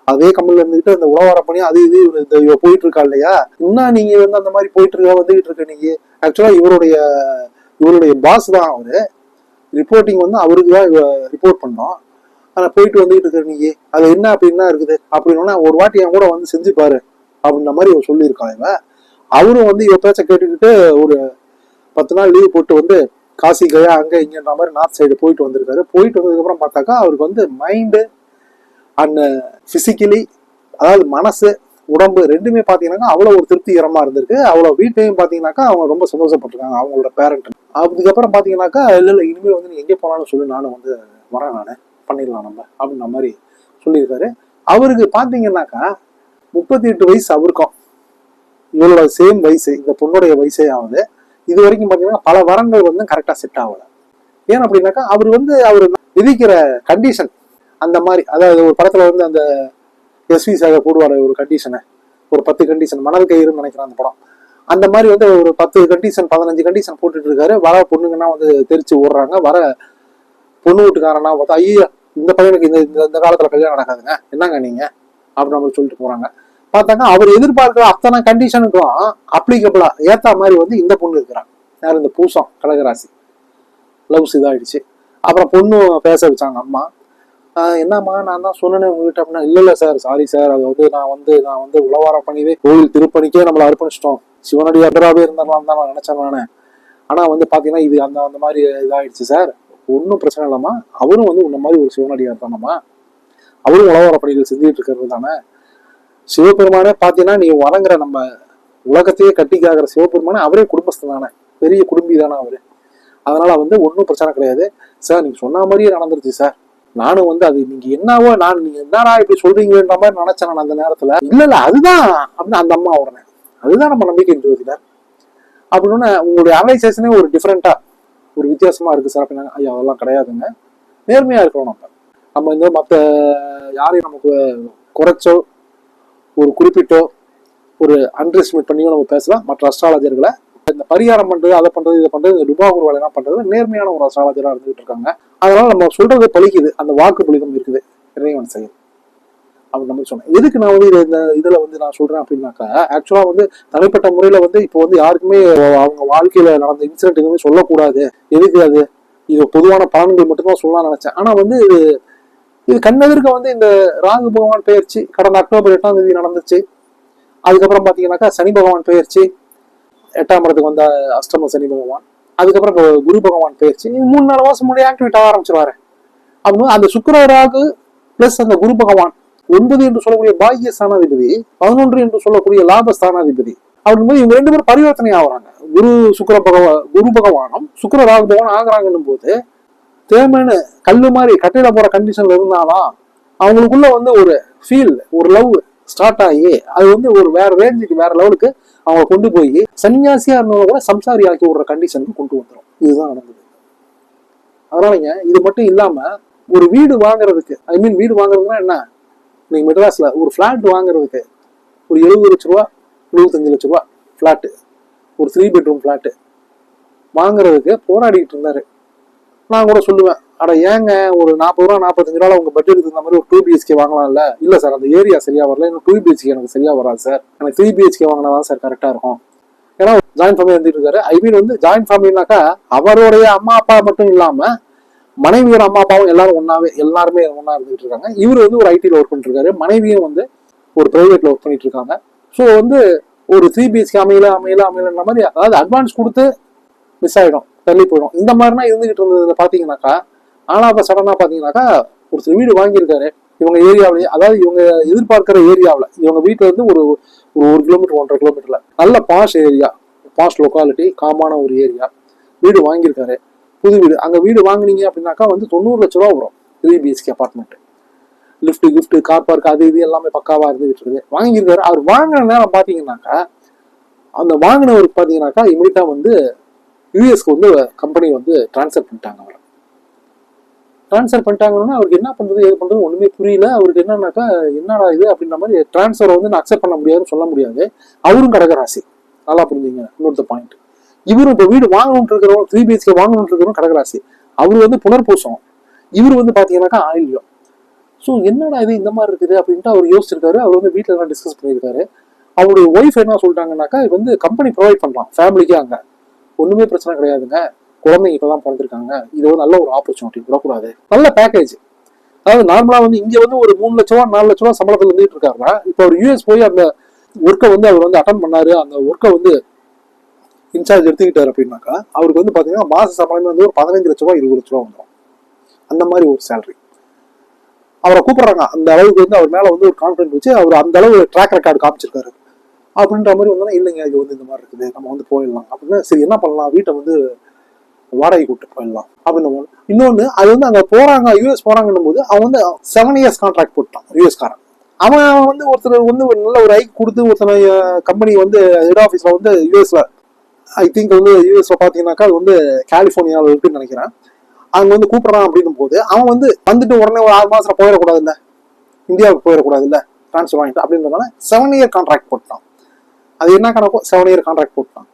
Speaker 1: அதே கம்பெனில இருந்துகிட்டு அந்த உழவார பண்ணி அது இது இவ போயிட்டு இருக்கா இல்லையா, இன்னும் நீங்க வந்து அந்த மாதிரி போயிட்டு இருக்க வந்துகிட்டு இருக்க நீங்க. ஆக்சுவலா இவருடைய பாஸ் தான் அவரு, ரிப்போர்ட்டிங் வந்து அவருக்கு தான் ரிப்போர்ட் பண்ணோம். ஆனா போயிட்டு வந்துகிட்டு இருக்க நீங்க அது என்ன அப்படின்னா இருக்குது அப்படின்னா, ஒரு வாட்டி என் கூட வந்து செஞ்சு பாரு அப்படின்ற மாதிரி இவ சொல்லியிருக்கான். இவன் அவரும் வந்து இவ பேச்ச கேட்டுக்கிட்டு ஒரு 10 நாள் லீவ் போட்டு வந்து காசி கயா அங்க இங்கன்ற மாதிரி நார்த் சைடு போயிட்டு வந்திருக்காரு. போயிட்டு வந்ததுக்கு அப்புறம் பார்த்தாக்கா அவருக்கு வந்து மைண்டு அண்ட் பிசிக்கலி, அதாவது மனசு உடம்பு ரெண்டுமே பாத்தீங்கன்னாக்கா அவ்வளவு ஒரு திருப்திகரமா இருந்திருக்கு. அவ்வளவு வீட்டையும் பாத்தீங்கன்னாக்கா அவங்க ரொம்ப சந்தோஷப்பட்டிருக்காங்க அவங்களோட பேரண்ட். அதுக்கப்புறம் பாத்தீங்கன்னாக்கா இல்ல இனிமேல் வந்து நீ எங்கே போனாலும் சொல்லி நானும் வந்து வரேன், நானு பண்ணிடலாம் நம்ம அப்படின்ற மாதிரி சொல்லியிருக்காரு. அவருக்கு பாத்தீங்கன்னாக்கா 38 வயசு அவருக்கும், இவளோட சேம் வயசு, இந்த பொண்ணுடைய வயசே ஆகுது. இது வரைக்கும் பாத்தீங்கன்னா பல வரங்கள் வந்து கரெக்டா செட் ஆகல. ஏன் அப்படின்னாக்கா அவர் வந்து அவர் விதிக்கிற கண்டிஷன் அந்த மாதிரி, அதாவது ஒரு படத்துல வந்து அந்த எஸ்வி சாக போடுவாரு ஒரு கண்டிஷனை, ஒரு 10 கண்டிஷன், மணல் கயிறுன்னு நினைக்கிறேன் அந்த படம். அந்த மாதிரி வந்து ஒரு 10 கண்டிஷன் 15 கண்டிஷன் போட்டுட்டு இருக்காரு. வர பொண்ணுங்கன்னா வந்து தெரிச்சு ஓடுறாங்க. வர பொண்ணு வீட்டுக்காரனா பார்த்தா ஐயோ இந்த பையனுக்கு இந்த காலத்துல கல்யாணம் நடக்காதுங்க, என்னங்க நீங்க அப்படின்னு நம்ம சொல்லிட்டு போறாங்க. பார்த்தாங்க அவர் எதிர்பார்க்கிற அத்தனை கண்டிஷனுக்கும் அப்ளிகபிளா ஏத்த மாதிரி வந்து இந்த பொண்ணு இருக்கிறாங்க. யார்? இந்த பூசம் கடகராசி. லவ்ஸ் இதாயிடுச்சு. அப்புறம் பொண்ணு பேச வச்சாங்க அம்மா. என்னம்மா நான் தான் சொன்னேன் உங்ககிட்ட அப்படின்னா, இல்ல சார் சாரி சார், அது வந்து நான் வந்து உழவாரம் பண்ணிவே கோயில் திருப்பணிக்கே நம்மளை அர்ப்பணிச்சிட்டோம், சிவனடி அடராவே இருந்தலாம் தான் நான் நினைச்சேன் நானு. ஆனா வந்து பாத்தீங்கன்னா இது அந்த மாதிரி இதாயிடுச்சு சார். ஒன்றும் பிரச்சனை இல்லம்மா, அவரும் வந்து உன்ன மாதிரி ஒரு சிவனடியார் தானம்மா, அவரும் உழவார பணிகள் செஞ்சுட்டு இருக்கிறது தானே. சிவபெருமானே பாத்தீங்கன்னா நீ வணங்குற நம்ம உலகத்தையே கட்டிக்காகிற சிவபெருமானே அவரே குடும்பஸ்து தானே, பெரிய குடும்பி தானே அவரு. அதனால வந்து ஒன்றும் பிரச்சனை கிடையாது சார், நீங்க சொன்ன மாதிரியே நடந்துருச்சு சார். நானும் வந்து அது நீங்க என்னவோ நீங்க என்னடா இப்படி சொல்றீங்கன்ற மாதிரி நினைச்சேன் நான் அந்த நேரத்துல. இல்ல அதுதான் அப்படின்னு அந்த அம்மா உடனே, அதுதான் நம்ம நம்பிக்கை ஜோதிடர் அப்படின்னு. உங்களுடைய அனலைசேஷனே ஒரு டிஃப்ரெண்டா ஒரு வித்தியாசமா இருக்கு சார் அப்படின்னா. ஐயா அதெல்லாம் கிடையாதுங்க, நேர்மையா இருக்கிறோம். நம்ம இந்த மற்ற யாரையும் நமக்கு குறைச்சோ ஒரு குறிப்பிட்டோ ஒரு அண்டர் எஸ்டிமேட் பண்ணியோ நம்ம பேசலாம். மற்ற அஸ்ட்ராலஜர்களை இந்த பரிகாரம் பண்றது, அதை பண்றது, இதை பண்றது, இந்த டுபாகூர் வேலையெல்லாம் பண்றது நேர்மையான ஒரு அஸ்ட்ராலஜரா இருந்துகிட்டு இருக்காங்க. அதனால நம்ம சொல்றது பழிக்குது, அந்த வாக்கு பலிதம் இருக்குது, இறைவன் செயல் அப்படின்னு நம்ம சொன்னேன். எதுக்கு நான் வந்து இந்த இதுல வந்து நான் சொல்றேன் அப்படின்னாக்கா, ஆக்சுவலா வந்து தனிப்பட்ட முறையில வந்து இப்போ வந்து யாருக்குமே அவங்க வாழ்க்கையில நடந்த இன்சிடென்ட் எதுவுமே சொல்லக்கூடாது. எதுக்கு அது, இது பொதுவான பலன்கள் மட்டும்தான் சொல்லலாம்னு நினைச்சேன். ஆனா வந்து இது கண்ணெதிர்க்க வந்து இந்த ராகு பகவான் பெயர்ச்சி கடந்த அக்டோபர் 8ஆம் தேதி நடந்துச்சு. அதுக்கப்புறம் பாத்தீங்கன்னாக்கா சனி பகவான் பெயர்ச்சி 8ஆம் இடத்துக்கு வந்த அஷ்டம சனி பகவான். அதுக்கப்புறம் குரு பகவான் பெயர்ச்சி. 3-4 மாசம் முன்னாடி ஆக்டிவேட் ஆக ஆரம்பிச்சிருவாரு. அப்படின்னு அந்த சுக்கிர ராகு பிளஸ் அந்த குரு பகவான் 9 என்று சொல்லக்கூடிய பாக்கிய ஸ்தானாதிபதி, 11 என்று சொல்லக்கூடிய லாப ஸ்தானாதிபதி அப்படிங்கும்போது இவங்க 2 பேரும் பரிவர்த்தனை ஆகுறாங்க. குரு பகவானும் சுக்கிர ராகு பகவான் ஆகுறாங்கன்னும் போது தேமன்னு கல்லு மாதிரி கட்டிட போற கண்டிஷன்ல இருந்தாலும் அவங்களுக்குள்ள வந்து ஒரு ஃபீல், ஒரு லவ் ஸ்டார்ட் ஆகி அது வந்து ஒரு வேற ரேஞ்சுக்கு வேற லெவலுக்கு அவங்க கொண்டு போய் சன்னியாசியா இருந்தவங்க கூட சம்சாரி ஆக்கி விடுற கண்டிஷனுக்கு கொண்டு வந்துடும். இதுதான் நடந்தது. அதனாலங்க இது மட்டும் இல்லாம ஒரு வீடு வாங்குறதுக்கு, வீடு வாங்குறதுன்னா என்ன, நீங்க மெட்ராஸ்ல ஒரு பிளாட் வாங்குறதுக்கு ஒரு 70 லட்ச ரூபா 75 லட்ச ரூபா பிளாட்டு, ஒரு 3 பெட்ரூம் பிளாட்டு வாங்குறதுக்கு போராடிட்டு இருந்தாரு. நான் கூட சொல்லுவேன், அட ஏங்க ஒரு 40 ரூபா 45 ரூபா உங்க பட்ஜெட்டுக்கு தகுந்த மாதிரி ஒரு 2 BHK வாங்கலாம்ல. இல்ல சார் அந்த ஏரியா சரியா வரல, இன்னும் 2 BHK எனக்கு சரியா வராது சார், எனக்கு 3 BHK வாங்கினாதான் சார் கரெக்டா இருக்கும். ஏன்னா ஜாயின்ட் ஃபேமிலி வந்துட்டு இருக்காரு. வந்து ஜாயின்ட் ஃபேமிலினாக்கா அவருடைய அம்மா அப்பா மட்டும் இல்லாம மனைவியோட அம்மா அப்பாவும் எல்லாருமே ஒன்னா இருந்துட்டு இருக்காங்க. இவரு வந்து ஒரு ஐடில ஒர்க் பண்ணிட்டு இருக்காரு, மனைவியும் வந்து ஒரு பிரைவேட்ல ஒர்க் பண்ணிட்டு இருக்காங்க. ஸோ வந்து ஒரு 3 BHK அமையலன்ற மாதிரி, அதாவது அட்வான்ஸ் கொடுத்து மிஸ் ஆயிடும், தள்ளி போயிடும். இந்த மாதிரினா இருந்துகிட்டு இருந்தது பாத்தீங்கன்னாக்கா, ஆனா இப்ப சடனா பாத்தீங்கன்னாக்கா ஒருத்தர் வீடு வாங்கியிருக்காரு இவங்க ஏரியாவிலேயே, அதாவது இவங்க எதிர்பார்க்கிற ஏரியாவில, இவங்க வீட்டுல இருந்து ஒரு 1 கிலோமீட்டர் 1.5 கிலோமீட்டர்ல நல்ல பாஷ் ஏரியா, பாஷ் லொக்காலிட்டி, காமான ஒரு ஏரியா வீடு வாங்கியிருக்காரு. புது வீடு. அங்க வீடு வாங்கினீங்க அப்படின்னாக்கா வந்து 90 லட்ச ரூபா வரும். 3 BHK apartment, lift gift car park அது இது எல்லாமே பக்காவா இருந்துகிட்டு இருக்குது. வாங்கியிருக்காரு. அவர் வாங்கின நேரம் பாத்தீங்கன்னாக்கா அந்த வாங்கினவருக்கு பார்த்தீங்கன்னாக்கா இமீடியட்டா வந்து யூஎஸ்க்கு வந்து கம்பெனி வந்து டிரான்ஸ்ஃபர் பண்ணிட்டாங்க. அவரை டிரான்ஸ்ஃபர் பண்ணிட்டாங்கன்னா அவருக்கு என்ன பண்றது எது பண்றது ஒண்ணுமே புரியல. அவருக்கு என்னன்னாக்கா என்னடா இது அப்படின்ற மாதிரி டிரான்ஸ்ஃபரை வந்து நான் அக்செப்ட் பண்ண முடியாதுன்னு சொல்ல முடியாது. அவரும் கடகராசி, நல்லா புரிஞ்சுங்க. இன்னொரு பாயிண்ட், இவரும் இப்போ வீடு வாங்கணும்னு இருக்கிறோம், 3 BHK வாங்கணும்னு இருக்கிறோம் கடகராசி. அவர் வந்து புனர்பூசம், இவர் வந்து பாத்தீங்கன்னாக்கா ஆயில்யம். ஸோ என்னடா இது இந்த மாதிரி இருக்குது அப்படின்ட்டு அவர் யோசிச்சிருக்காரு. அவர் வந்து வீட்டில் எல்லாம் டிஸ்கஸ் பண்ணியிருக்காரு. அவருடைய ஒய்ஃப் என்ன சொல்லிட்டாங்கன்னாக்கா வந்து கம்பெனி ப்ரொவைட் பண்ணலாம் ஃபேமிலிக்கே, அங்க ஒண்ணுமே பிரச்சனை கிடையாதுங்க, குழந்தைங்க இப்பதான் பிறந்திருக்காங்க, இது ஒரு நல்ல ஒரு ஆப்பர்ச்சுனிட்டி, விடக்கூடாது, நல்ல பேக்கேஜ். அதாவது நார்மலா வந்து இங்க வந்து ஒரு 3 லட்ச ரூபா 4 லட்ச ரூபா சம்பளத்துல இருந்துட்டு இருக்காருன்னா, இப்போ அவர் யூஎஸ் போய் அந்த ஒர்க்கை வந்து அவர் வந்து அட்டன் பண்ணாரு, அந்த ஒர்க்கை வந்து இன்சார்ஜ் எடுத்துக்கிட்டாரு அப்படின்னாக்கா அவருக்கு வந்து பாத்தீங்கன்னா மாச சம்பளமே வந்து ஒரு 15 லட்ச ரூபா 20 லட்ச ரூபா வந்துடும். அந்த மாதிரி ஒரு சேலரி. அவரை கூப்பிடுறாங்க. அந்த அளவுக்கு வந்து அவர் மேல வந்து ஒரு கான்பிடன்ட் வச்சு அவர் அந்த அளவு ட்ராக் ரெக்கார்டு காமிச்சிருக்காரு. அப்படின்ற மாதிரி வந்தோன்னா இல்லைங்க இது வந்து இந்த மாதிரி இருக்குது, நம்ம வந்து போயிடலாம் அப்படின்னா, சரி என்ன பண்ணலாம், வீட்டை வந்து வாடகை கூப்பிட்டு போயிடலாம் அப்படின்னு. இன்னொன்னு அது வந்து அங்க போறாங்க, யூஎஸ் போறாங்கன்னும் போது அவன் வந்து 7 இயர்ஸ் கான்ட்ராக்ட் போட்டான் யூஎஸ்காரன். அவன் வந்து ஒருத்தர் வந்து ஒரு நல்ல ஒரு ஐக் கொடுத்து ஒருத்தனை கம்பெனி வந்து ஹெட் ஆஃபீஸ்ல வந்து யூஎஸ்ல, ஐ திங்க் வந்து யூஎஸ்ல பாத்தீங்கன்னாக்கா அது வந்து கலிபோர்னியாவில் இருக்குன்னு நினைக்கிறேன், அங்க வந்து கூப்பிடுறான் அப்படின்னும் போது அவன் வந்து வந்துட்டு உடனே ஒரு 6 மாசத்துல போயிடக்கூடாது இல்ல, இந்தியாவுக்கு போயிடக்கூடாது இல்ல, டிரான்ஸ்ஃபர் வாங்கிட்டு அப்படின்றதுனால 7 இயர் கான்ட்ராக்ட் போட்டான். அது என்ன கணக்கோ 7 இயர் கான்ட்ராக்ட் போட்டான்.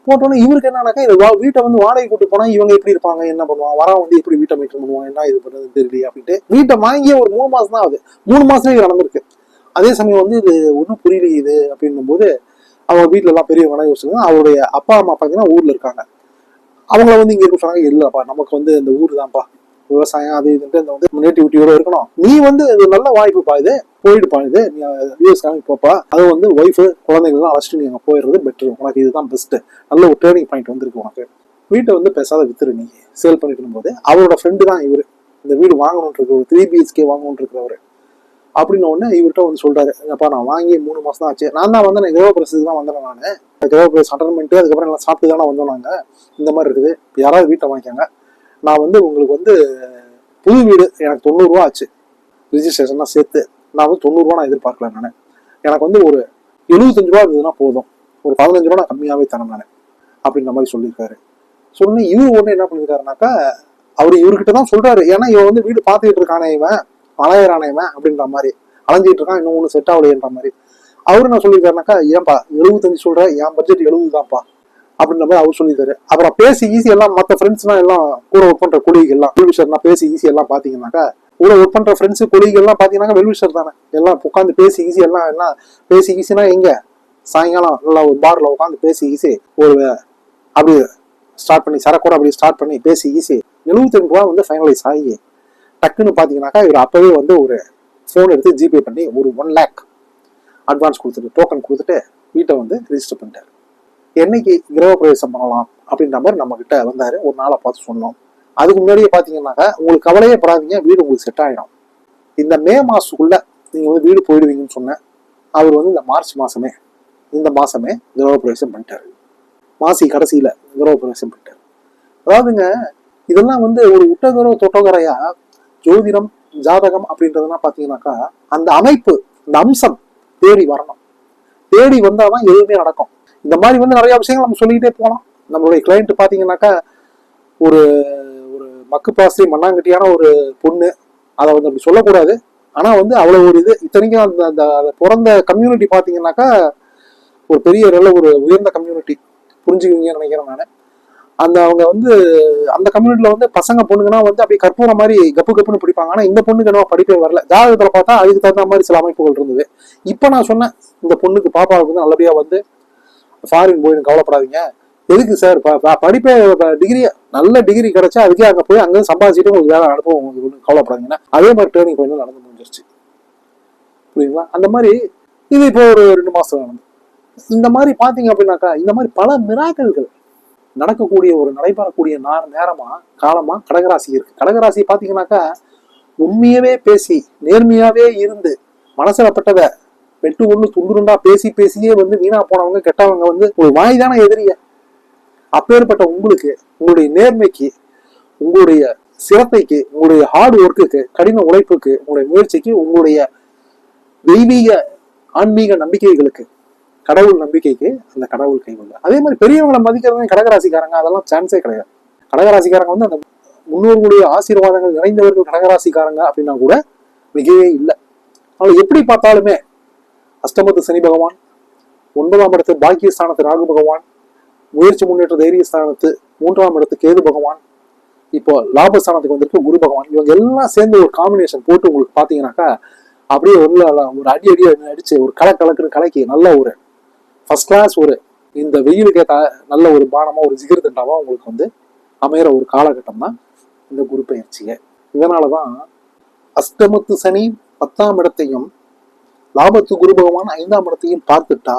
Speaker 1: போட்டோன்னே இவருக்கு என்னன்னாக்கா இது வீட்டை வந்து வாடகை கூட்டு போனா இவங்க எப்படி இருப்பாங்க, என்ன பண்ணுவான், வரா வந்து எப்படி வீட்டை மெயின்டைன் பண்ணுவான், என்ன இது பண்றது தெரியல அப்படின்ட்டு வீட்டை வாங்கிய ஒரு 3 மாசம் தான் ஆகுது. 3 மாசத்துல இது நடந்திருக்கு. அதே சமயம் வந்து இது ஒன்றும் புரியல இது அப்படின்னும் போது அவங்க வீட்டுல எல்லாம் பெரியவங்க யோசிச்சுங்க. அவருடைய அப்பா அம்மா பாத்தீங்கன்னா ஊர்ல இருக்காங்க. அவங்கள வந்து இங்க இருக்க சொன்னாங்க, இல்லப்பா நமக்கு வந்து இந்த ஊர் தான்ப்பா, விவசாயம் அது இதுன்ட்டு இந்த வந்து நேட்டிவிட்டியோட இருக்கணும், நீ வந்து இது நல்ல வாய்ப்புப்பா, இது போயிடுப்பா, இது நீ யூஎஸ் போப்பா, அது வந்து ஒய்ஃபு குழந்தைங்கள்லாம் அழைச்சிட்டு நீங்க போயிடுறது பெட்ரு, உனக்கு இதுதான் பெஸ்ட், நல்ல ஒரு டேர்னிங் பாயிண்ட் வந்திருக்கு உனக்கு, வீட்டை வந்து பேசாத வித்துரு நீ சேல் பண்ணிட்டு போது. அவரோட ஃப்ரெண்டு தான் இவரு, இந்த வீடு வாங்கணும்னு இருக்கு, ஒரு 3 BHK வாங்கணும்னு இருக்கிறவரு. அப்படின்னு ஒண்ணு இவர்கிட்ட வந்து சொல்றாரு, அப்பா நான் வாங்கி 3 மாசம் தான் ஆச்சு, நான் தான் வந்து கிரக பிரசத்துக்கு தான் வந்தேன், நான் கிரக பிரசம் அட்டன் பண்ணிட்டு அதுக்கப்புறம் எல்லாம் சாப்பிட்டு தானே வந்தோம் நாங்க, இந்த மாதிரி இருக்குது, இப்போ யாராவது வீட்டை வாங்கிக்காங்க, நான் வந்து உங்களுக்கு வந்து புது வீடு எனக்கு 90 ரூபா ஆச்சு ரிஜிஸ்ட்ரேஷன்லாம் சேர்த்து, நான் வந்து 90 ரூபா நான் எதிர்பார்க்கல, நான் எனக்கு வந்து ஒரு 75 ரூபா இருந்ததுன்னா போதும், ஒரு 15 ரூபா நான் கம்மியாவே தரேன் நான் அப்படின்ற மாதிரி சொல்லியிருக்காரு. சொன்ன இவரு ஒண்ணு என்ன பண்ணிருக்காருனாக்கா அவரு இவர்கிட்ட தான் சொல்றாரு, ஏன்னா இவன் வந்து வீடு பார்த்துக்கிட்டு இருக்கானே, இவன் அலையறானவன் அப்படின்ற மாதிரி அலைஞ்சிட்டு இருக்கான், இன்னும் ஒண்ணு செட் ஆகலையன்ற மாதிரி. அவரு என்ன சொல்லியிருக்காருனாக்கா, ஏன்பா 75 சொல்ற, என் பட்ஜெட் 70 தான்ப்பா அப்படின்ற மாதிரி அவர் சொல்லியிருக்காரு. அப்புறம் பேசி ஈஸி எல்லாம் மற்ற ஃப்ரெண்ட்ஸ்னா எல்லாம் கூட ஒர்க் பண்ற கொலிகள் எல்லாம் வெல்விஷர்னா பேசி ஈஸி எல்லாம் பாத்தீங்கன்னாக்கா, கூட ஒர்க் பண்ற ஃப்ரெண்ட்ஸ் கொலிகள் எல்லாம் பாத்தீங்கன்னா வெல்விஷர் தானே, எல்லாம் உட்காந்து பேசி ஈஸி எல்லாம் பேசி ஈஸினா எங்க சாயங்காலம் நல்லா ஒரு பார்ல உட்காந்து பேசி ஈஸி ஒரு அப்படி ஸ்டார்ட் பண்ணி சரக்கூட அப்படி ஸ்டார்ட் பண்ணி பேசி ஈஸி 75 ரூபா வந்து ஃபைனலைஸ் ஆகி டக்குன்னு பாத்தீங்கன்னாக்கா இவர் அப்பவே வந்து ஒரு போன் எடுத்து ஜிபே பண்ணி ஒரு 1 lakh அட்வான்ஸ் கொடுத்துட்டு டோக்கன் கொடுத்துட்டு வீட்டை வந்து ரிஜிஸ்டர் பண்ணிட்டாரு. என்னைக்கு கிரக பிரவேசம் பண்ணலாம் அப்படின்ற மாதிரி நம்ம கிட்ட வந்தாரு, ஒரு நாளை பார்த்து சொன்னோம். அதுக்கு முன்னாடியே பாத்தீங்கன்னாக்கா உங்களுக்கு கவலையே படாதீங்க, வீடு உங்களுக்கு செட் ஆயிடும், இந்த மே மாசத்துக்குள்ள நீங்க வந்து வீடு போயிடுவீங்கன்னு சொன்னேன். அவர் வந்து இந்த மார்ச் மாசமே இந்த மாசமே கிரக பிரவேசம் பண்ணிட்டாரு, மாசி கடைசியில கிரக பிரவேசம் பண்ணிட்டாரு. அதாவதுங்க இதெல்லாம் வந்து ஒரு உட்டகரோ தொட்டகரையா ஜோதிடம் ஜாதகம் அப்படின்றதெல்லாம் பாத்தீங்கன்னாக்கா அந்த அமைப்பு இந்த அம்சம் தேடி வரணும், தேடி வந்தாதான் எதுவுமே நடக்கும். இந்த மாதிரி வந்து நிறைய விஷயங்கள் நம்ம சொல்லிக்கிட்டே போகலாம். நம்மளுடைய கிளைண்ட் பாத்தீங்கன்னாக்கா ஒரு ஒரு மக்கு பாசி மண்ணாங்கட்டியான ஒரு பொண்ணு, அதை வந்து அப்படி சொல்லக்கூடாது, ஆனா வந்து அவ்வளவு ஒரு இது, இத்தனைக்கும் அந்த பிறந்த கம்யூனிட்டி பாத்தீங்கன்னாக்கா ஒரு பெரிய நல்ல ஒரு உயர்ந்த கம்யூனிட்டி, புரிஞ்சுக்குவீங்கன்னு நினைக்கிறேன் நான். அந்த அவங்க வந்து அந்த கம்யூனிட்டியில வந்து பசங்க பொண்ணுங்கன்னா வந்து அப்படியே கற்பூர மாதிரி கப்பு கப்புன்னு பிடிப்பாங்க. ஆனா இந்த பொண்ணுக்கு என்ன படிப்பே வரல, ஜாதகத்துல பார்த்தா அதுக்கு தகுந்த மாதிரி சில அமைப்புகள் இருந்தது. இப்ப நான் சொன்னேன் இந்த பொண்ணுக்கு பாப்பாவுக்கு வந்து நல்லபடியா வந்து ஃபாரின் போய் கவலைப்படாதீங்க, எதுக்கு சார் படிப்பே டிகிரி நல்ல டிகிரி கிடைச்சா அதுக்கே அங்க போய் அங்கே சம்பாதிச்சுட்டு உங்களுக்கு வேலை அனுப்பவும் உங்களுக்கு கவலைப்படாதீங்கன்னா அதே மாதிரி ட்ரைனிங் கொஞ்சம் நடந்து முடிஞ்சிருச்சு, புரியுங்களா? அந்த மாதிரி இது இப்போ ஒரு 2 மாசம் நடந்து. இந்த மாதிரி பாத்தீங்க அப்படின்னாக்கா இந்த மாதிரி பல மிராக்கல்கள் நடக்கக்கூடிய ஒரு நடைபெறக்கூடிய நேரமா காலமா கடகராசி இருக்கு. கடகராசி பாத்தீங்கன்னாக்கா உண்மையவே பேசி நேர்மையாவே இருந்து மனசுல பட்டத வெட்டு ஒண்ணு துண்டுருண்டா பேசி பேசியே வந்து வீணா போனவங்க கெட்டவங்க வந்து ஒரு வாய் தானே எதிரிய. அப்பேற்பட்ட உங்களுக்கு உங்களுடைய நேர்மைக்கு உங்களுடைய சிரத்தைக்கு உங்களுடைய ஹார்ட் ஒர்க்குக்கு கடின உழைப்புக்கு உங்களுடைய முயற்சிக்கு உங்களுடைய தெய்வீக ஆன்மீக நம்பிக்கைகளுக்கு கடவுள் நம்பிக்கைக்கு அந்த கடவுள் கைவிடல. அதே மாதிரி பெரியவங்களை மதிக்கிறவங்க கடகராசிக்காரங்க அதெல்லாம் சான்ஸே கிடையாது. கடகராசிக்காரங்க வந்து அந்த முன்னோர்களுடைய ஆசீர்வாதங்கள் நிறைந்தவர்கள் கடகராசிக்காரங்க அப்படின்னா கூட மிகவே இல்லை. ஆனால் எப்படி பார்த்தாலுமே அஷ்டமத்து சனி பகவான், 9ஆம் இடத்து பாக்கியஸ்தானத்து ராகு பகவான், முயற்சி முன்னேற்ற தைரியஸ்தானத்து 3ஆம் இடத்து கேது பகவான், இப்போ லாபஸ்தானத்துக்கு வந்திருக்கு குரு பகவான், இவங்க எல்லாம் சேர்ந்து ஒரு காம்பினேஷன் போட்டு உங்களுக்கு பாத்தீங்கன்னாக்கா அப்படியே ஒரு அடி அடிச்சு ஒரு கலக்குன்னு கலக்கி நல்ல ஒரு ஃபர்ஸ்ட் கிளாஸ் ஒரு இந்த வெயிலுக்கு ஏற்ற நல்ல ஒரு பானமா ஒரு ஜிகிர் தண்டாவா உங்களுக்கு வந்து அமைகிற ஒரு காலகட்டம் தான் இந்த குரு பயிற்சியை. இதனாலதான் அஷ்டமத்து சனி 10ஆம் இடத்தையும் லாபத்து குரு பகவான் 5ஆம் இடத்தையும் பார்த்துட்டா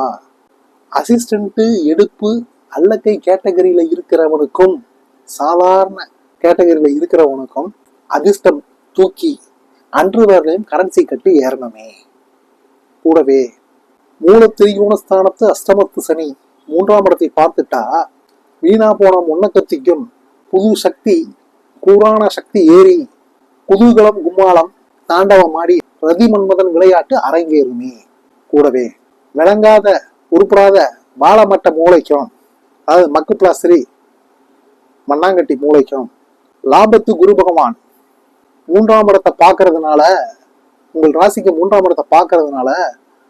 Speaker 1: அசிஸ்டன்ட் எடுப்பு அல்லக்கை கேட்டகரியில இருக்கிறவனுக்கும் சாதாரண கேட்டகரியில இருக்கிறவனுக்கும் அதிர்ஷ்டம் தூக்கி அன்று வேர்லையும் கரன்சி கட்டி ஏறணுமே. கூடவே மூலத்திரிகோணஸ்தானத்து அஷ்டமத்து சனி 3ஆம் இடத்தை பார்த்துட்டா வீணா போன முன்னக்கத்திக்கும் புது சக்தி கூறான சக்தி ஏறி குதூகலம் கும்மாளம் தாண்டவம் ஆடி ரதி மன்மதன் விளையாட்டு அரங்கேறுமே. கூடவே விளங்காத உருப்படாத பாலமட்ட மூளைக்கும் அதாவது மக்கு பிளாஸ்திரி மண்ணாங்கட்டி மூளைக்கும் லாபத்து குரு பகவான் 3ஆம் இடத்தை பார்க்கறதுனால உங்கள் ராசிக்கு 3ஆம் இடத்தை பார்க்கறதுனால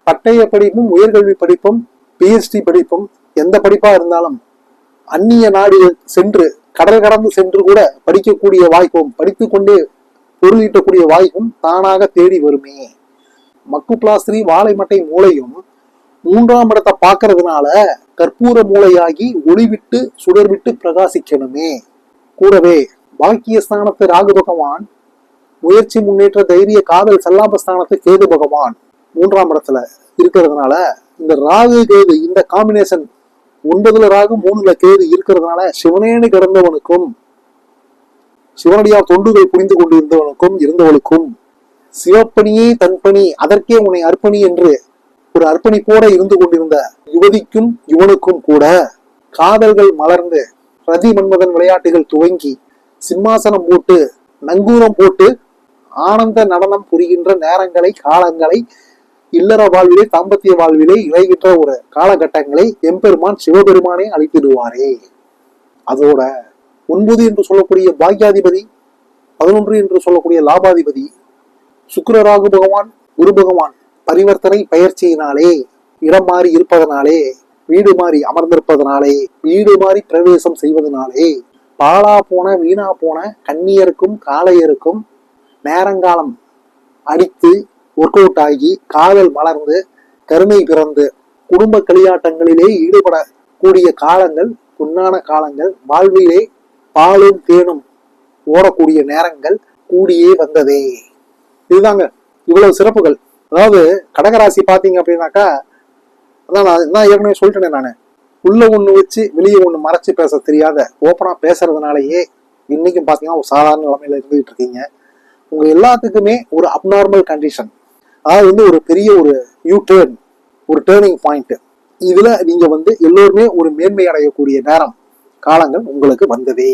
Speaker 1: பட்டய படிப்பும் உயர்கல்வி படிப்பும் பிஹெச்டி படிப்பும் எந்த படிப்பா இருந்தாலும் அந்நிய நாடுகள் சென்று கடல் கடந்து சென்று கூட படிக்கக்கூடிய வாய்ப்பும் படித்துக்கொண்டே பொருளீட்டக்கூடிய வாய்ப்பும் தானாக தேடி வருமே. மக்கு பிளாஸ்திரி வாழை மட்டை மூளையும் 3ஆம் இடத்தை பார்க்கறதுனால கற்பூர மூளையாகி ஒளிவிட்டு சுடர்விட்டு பிரகாசிக்கணுமே. கூடவே பாக்கியஸ்தானத்து ராகு பகவான், முயற்சி முன்னேற்ற தைரிய காதல் சல்லாபஸ்தானத்து கேது பகவான் 3ஆம் இடத்துல இருக்கிறதுனால இந்த ராகு கேது இந்த காம்பினேஷன் 9ல ராகு 3ல கேது இருக்கிறதுனால சிவனேனு கிடந்தவனுக்கும் சிவனடியார் தொண்டுகள் புரிந்து கொண்டு இருந்தவளுக்கும் சிவப்பணியே தன்பணி அதற்கே உன்னை அர்ப்பணி என்று ஒரு அர்ப்பணிப்போட இருந்து கொண்டிருந்த யுவதிக்கும் யுவனுக்கும் கூட காதல்கள் மலர்ந்து ரதி மன்மதன் விளையாட்டுகள் துவங்கி சிம்மாசனம் போட்டு நங்கூரம் போட்டு ஆனந்த நடனம் புரிகின்ற நேரங்களை காலங்களை இல்லற வாழ்விலே தாம்பத்திய வாழ்விலே இழைகின்ற ஒரு காலகட்டங்களை எம்பெருமான் சிவபெருமானே அளித்திடுவாரே. அதோட 9 என்று சொல்லக்கூடிய பாக்யாதிபதி, 11 என்று சொல்லக்கூடிய லாபாதிபதி சுக்கிர ராகு பகவான் குரு பகவான் பரிவர்த்தனை பயிற்சியினாலே இடம் மாறி இருப்பதனாலே வீடு மாறி அமர்ந்திருப்பதனாலே வீடு மாறி பிரவேசம் செய்வதனாலே பாலா போன வீணா போன கன்னியருக்கும் காளையருக்கும் நேரங்காலம் அடித்து ஒர்க் அவுட் ஆகி காதல் மலர்ந்து கருணை பிறந்து குடும்ப களியாட்டங்களிலே ஈடுபடக்கூடிய காலங்கள் பொன்னான காலங்கள் வாழ்விலே பாலும் தேனும் ஓடக்கூடிய நேரங்கள் கூடியே வந்ததே. இதுதாங்க இவ்வளவு சிறப்புகள். அதாவது கடகராசி பாத்தீங்க அப்படின்னாக்கா அதான் நான் ஏற்கனவே சொல்லிட்டேனே, நானு உள்ள ஒண்ணு வச்சு வெளியே ஒண்ணு மறைச்சு பேச தெரியாத ஓப்பனா பேசுறதுனாலயே இன்னைக்கும் பாத்தீங்கன்னா ஒரு சாதாரண நிலைமையில இருந்துகிட்டு இருக்கீங்க. உங்க எல்லாத்துக்குமே ஒரு அப்நார்மல் கண்டிஷன், அதாவது வந்து ஒரு பெரிய ஒரு டேர்ன், ஒரு டேர்னிங் பாயிண்ட். இதுல நீங்க வந்து எல்லோருமே ஒரு மேன்மை அடையக்கூடிய நேரம் காலங்கள் உங்களுக்கு வந்ததே.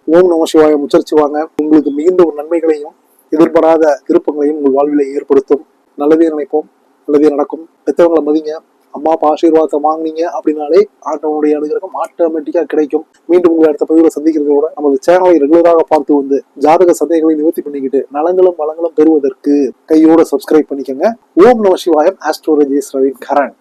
Speaker 1: ஓம் நம சிவாயம் உச்சரிச்சுவாங்க. உங்களுக்கு மிகுந்த ஒரு நன்மைகளையும் எதிர்பாராத திருப்பங்களையும் உங்கள் வாழ்விலை ஏற்படுத்தும். நல்லதே நினைப்போம், நல்லதே நடக்கும். பெற்றவங்களை மதிங்க. அம்மா அப்பா ஆசீர்வாதத்தை வாங்கினீங்க அப்படின்னாலே ஆட்டவனுடைய அனுகிரகம் ஆட்டோமேட்டிக்கா கிடைக்கும். மீண்டும் உங்களை அடுத்த பதிவுல சந்திக்கிறதோட நமது சேனலை ரெகுலராக பார்த்து வந்து ஜாதக சந்தேகங்களை நிவர்த்தி பண்ணிக்கிட்டு நலங்களும் வளங்களும் பெறுவதற்கு கையோட சப்ஸ்கிரைப் பண்ணிக்கோங்க. ஓம் நம சிவாயம். ஆஸ்ட்ரோலஜிஸ்ட் ரவீன் கரண்.